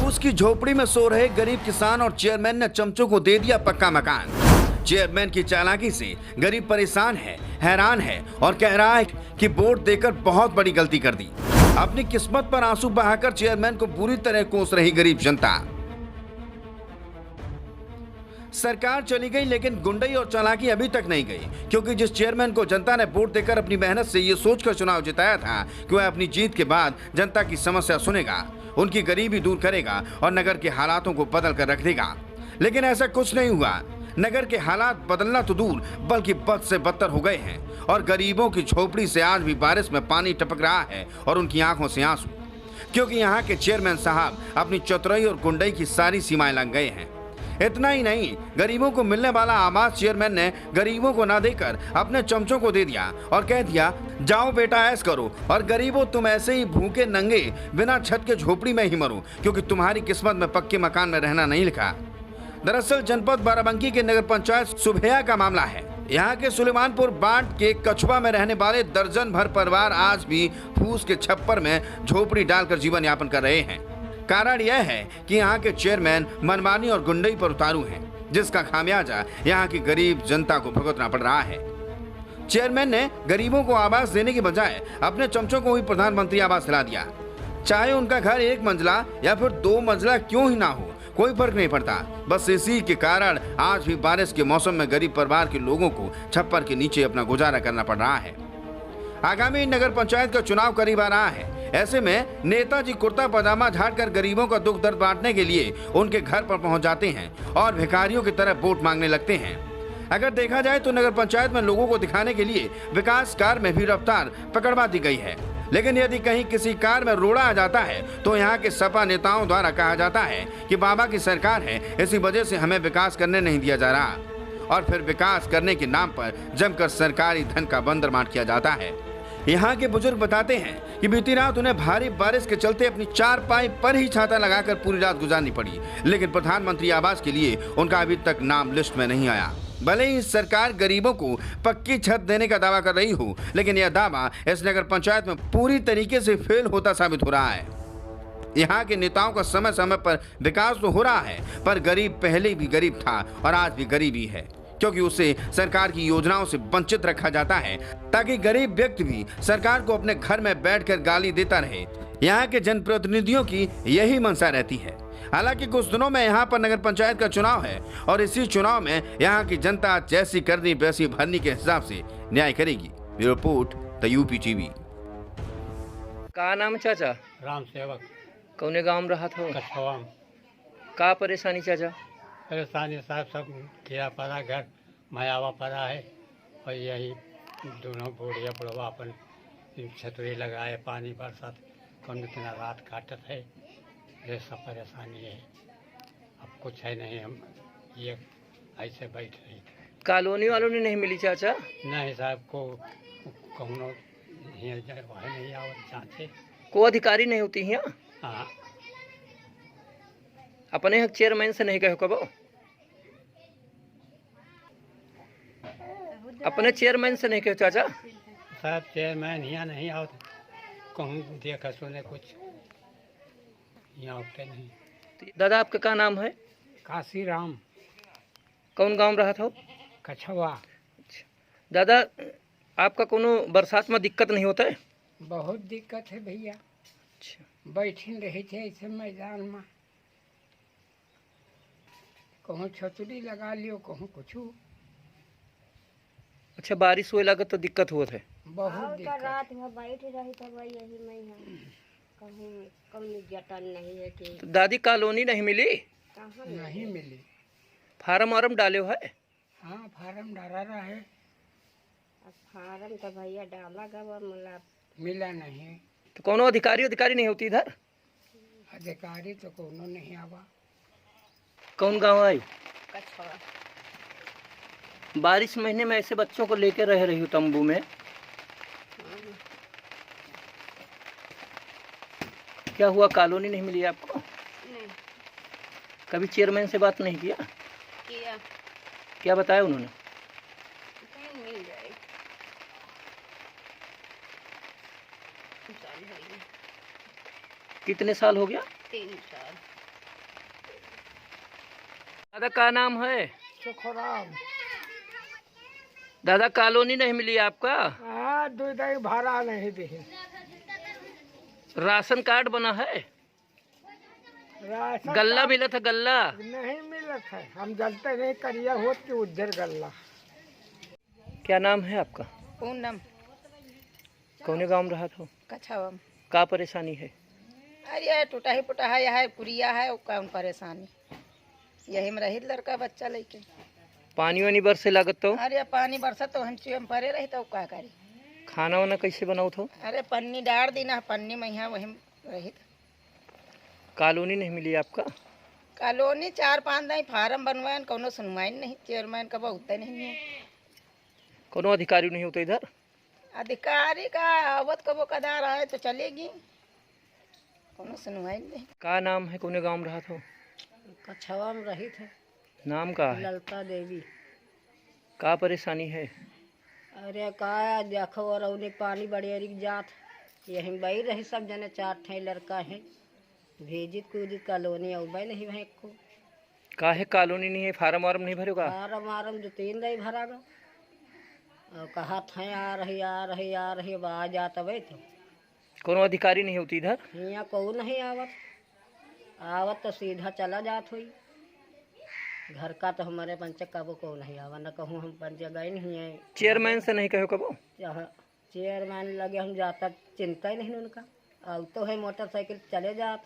फूस की झोपड़ी में सो रहे गरीब किसान और चेयरमैन ने चमचों को दे दिया पक्का मकान। चेयरमैन की चालाकी से गरीब परेशान है, हैरान है और कह रहा है कि वोट देकर बहुत बड़ी गलती कर दी। अपनी किस्मत पर आंसू बहाकर चेयरमैन को बुरी तरह कोस रही गरीब जनता। सरकार चली गई लेकिन गुंडई और चालाकी अभी तक नहीं गई, क्योंकि जिस चेयरमैन को जनता ने वोट देकर अपनी मेहनत से ये सोचकर चुनाव जिताया था कि वह अपनी जीत के बाद जनता की समस्या सुनेगा, उनकी गरीबी दूर करेगा और नगर के हालातों को बदल कर रख देगा, लेकिन ऐसा कुछ नहीं हुआ। नगर के हालात बदलना तो दूर बल्कि बद से बदतर हो गए हैं और गरीबों की झोपड़ी से आज भी बारिश में पानी टपक रहा है और उनकी आंखों से आंसू, क्योंकि यहाँ के चेयरमैन साहब अपनी चतुराई और गुंडई की सारी सीमाएं लंघ गए हैं। इतना ही नहीं, गरीबों को मिलने वाला आवास चेयरमैन ने गरीबों को ना देकर अपने चमचों को दे दिया और कह दिया, जाओ बेटा ऐश करो और गरीबों तुम ऐसे ही भूखे नंगे बिना छत के झोपड़ी में ही मरो, क्योंकि तुम्हारी किस्मत में पक्के मकान में रहना नहीं लिखा। दरअसल जनपद बाराबंकी के नगर पंचायत सुभेया का मामला है। यहाँ के सुलेमानपुर बांट के कछुआ में रहने वाले दर्जन भर परिवार आज भी फूस के छप्पर में झोपड़ी डालकर जीवन यापन कर रहे हैं। कारण यह है कि यहाँ के चेयरमैन मनमानी और गुंडई पर उतारू हैं, जिसका खामियाजा यहाँ की गरीब जनता को भुगतना पड़ रहा है। चेयरमैन ने गरीबों को आवास देने की बजाय अपने चमचों को ही प्रधानमंत्री आवास दिला दिया। चाहे उनका घर 1 मंजिला या फिर 2 मंजिला क्यों ही ना हो, कोई फर्क नहीं पड़ता। बस इसी के कारण आज भी बारिश के मौसम में गरीब परिवार के लोगों को छप्पर के नीचे अपना गुजारा करना पड़ रहा है। आगामी नगर पंचायत का चुनाव करीब आ रहा है। ऐसे में नेताजी कुर्ता पजामा झाड़कर गरीबों का दुख दर्द बांटने के लिए उनके घर पर पहुंच जाते हैं और भिखारियों की तरह वोट मांगने लगते हैं। अगर देखा जाए तो नगर पंचायत में लोगों को दिखाने के लिए विकास कार्य में भी रफ्तार पकड़वा दी गई है, लेकिन यदि कहीं किसी कार में रोड़ा आ जाता है तो यहाँ के सपा नेताओं द्वारा कहा जाता है कि बाबा की सरकार है, इसी वजह से हमें विकास करने नहीं दिया जा रहा, और फिर विकास करने के नाम पर जमकर सरकारी धन का बंदरमाट किया जाता है। यहाँ के बुजुर्ग बताते हैं कि बीती रात उन्हें भारी बारिश के चलते अपनी चारपाई पर ही छाता लगाकर पूरी रात गुजारनी पड़ी, लेकिन प्रधानमंत्री आवास के लिए उनका अभी तक नाम लिस्ट में नहीं आया। भले ही सरकार गरीबों को पक्की छत देने का दावा कर रही हो, लेकिन यह दावा इस नगर पंचायत में पूरी तरीके से फेल होता साबित हो रहा है। यहाँ के नेताओं का समय समय पर विकास तो हो रहा है, पर गरीब पहले भी गरीब था और आज भी गरीब ही है, क्योंकि उसे सरकार की योजनाओं से वंचित रखा जाता है ताकि गरीब व्यक्ति भी सरकार को अपने घर में बैठकर गाली देता रहे। यहाँ के जनप्रतिनिधियों की यही मंशा रहती है। हालांकि कुछ दिनों में यहाँ पर नगर पंचायत का चुनाव है और इसी चुनाव में यहाँ की जनता जैसी करनी वैसी भरनी के हिसाब से न्याय करेगी। Bureau report the UP TV. का नाम चाचा? राम सेवक। कौने गांव में रहा था? कछवा। का परेशानी चाचा? परेशानी साहब सब कीड़ा पड़ा, घर मायावा पड़ा है और यही दोनों बूढ़िया बुढ़वा अपन छतरी लगाए, पानी बरसात कौन इतना रात काटत है, ये सब परेशानी है। अब कुछ है नहीं, हम ये ऐसे बैठ रही थे। कॉलोनी वालों ने नहीं मिली चाचा? नहीं साहब, को कौनो वह नहीं आवत जाँचे, को अधिकारी नहीं होती हैं? हाँ। अपने हक चेयरमैन से नहीं कहो कबो? अपने चेयरमैन से नहीं कहो चाचा? साहब चेयरमैन यहाँ नहीं आवत, कहूँ देखा सुने कुछ यहाँ उठते नहीं। दादा आपका क्या नाम है? काशी राम। कौन गांव रहा था? कछवा। दादा आपका कोनो बरसात में दिक्कत नहीं होता है? बहुत दिक्कत है भैया। बैठे रहे थे ऐसे मैदान में, कहूँ छतरी लगा लियो, कहूँ कुछ। अच्छा, बारिश हुए लगा तो दिक्कत हुआ है? बहुत दिक्कत। रात में बैठ रही था भाई, यही मैं कहीं कम जटन नहीं है कि तो दादी कॉलोनी नहीं मिली? कहाँ नहीं मिली। फार्म वार्म डाले हो है? हाँ फार्म डाला रहा है। अब फार्म तो भैया डाला गवा, मिला नहीं। तो कोनो अधिकारी नहीं होती इधर? अधिकारी तो कोनो नहीं आवा। कौन गांव आई? कछवा। बारिश महीने में ऐसे बच्चों को लेकर रह रही हूँ तंबू में, क्या हुआ? कॉलोनी नहीं मिली आपको? नहीं। कभी चेयरमैन से बात नहीं किया? किया। क्या बताया उन्होंने? कहीं मिल जाए। कितने साल हो गया? 3 साल। दादा का नाम है? सुखराम। दादा कॉलोनी नहीं मिली आपका? हाँ, दूध भाड़ा नहीं दी। राशन कार्ड बना है? राशन गल्ला कार्ड मिला था? गल्ला नहीं मिलत है। हम जलते नहीं करिया होत कि उधर गल्ला। क्या नाम है आपका? पूनम कौने गांव में रहा था? कछावम। का परेशानी है? अरे टूटा ही फुटा है, यह पुरिया है, कौन परेशानी। यही में रही लड़का बच्चा लेके। पानी वानी बरसे लागत तो? अरे पानी बरसा तो हम परे रही तो का करी। खाना वाना कैसे बनाओ थो? अरे पन्नी डाल दी ना, पन्नी में यहाँ वही रही। कॉलोनी नहीं मिली आपका? कॉलोनी 4-5 दिन फार्म बनवाए, कोनो सुनवाई नहीं। चेयरमैन का बहुत नहीं है। कोनो अधिकारी नहीं होता इधर? अधिकारी का आवत कबो कदार आए तो चलेगी, कोनो सुनवाई नहीं। का नाम है? कौने गांव में रहा था? कछवा में रही थे। नाम का है? ललता देवी। का परेशानी है? अरे का देखो, और उन्हें पानी बड़ेरी जात यही बही रही। सब जने 4 ठे लड़का है, भेजित कूदित कॉलोनी अउबे नहीं है को। का है कॉलोनी नहीं है? फार्म वार्म नहीं भरे का? फार्म वार्म 2-3 दिन भरा गो। और कहा थे आ रही अब आ जात अबे तो। कोनो अधिकारी नहीं होती इधर? यहाँ को नहीं आवत तो सीधा चला जात हुई। घर का तो हमारे पंच कबो को नहीं आवा, न कहूँ हम पंच गए नहीं है। चेयरमैन से नहीं कहो कबो? चेयरमैन लगे हम जाता, चिंता ही नहीं उनका। अब तो है मोटरसाइकिल चले जात,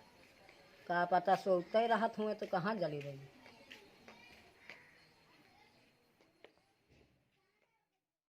का पता सोते ही राहत हुए तो कहाँ जली रही।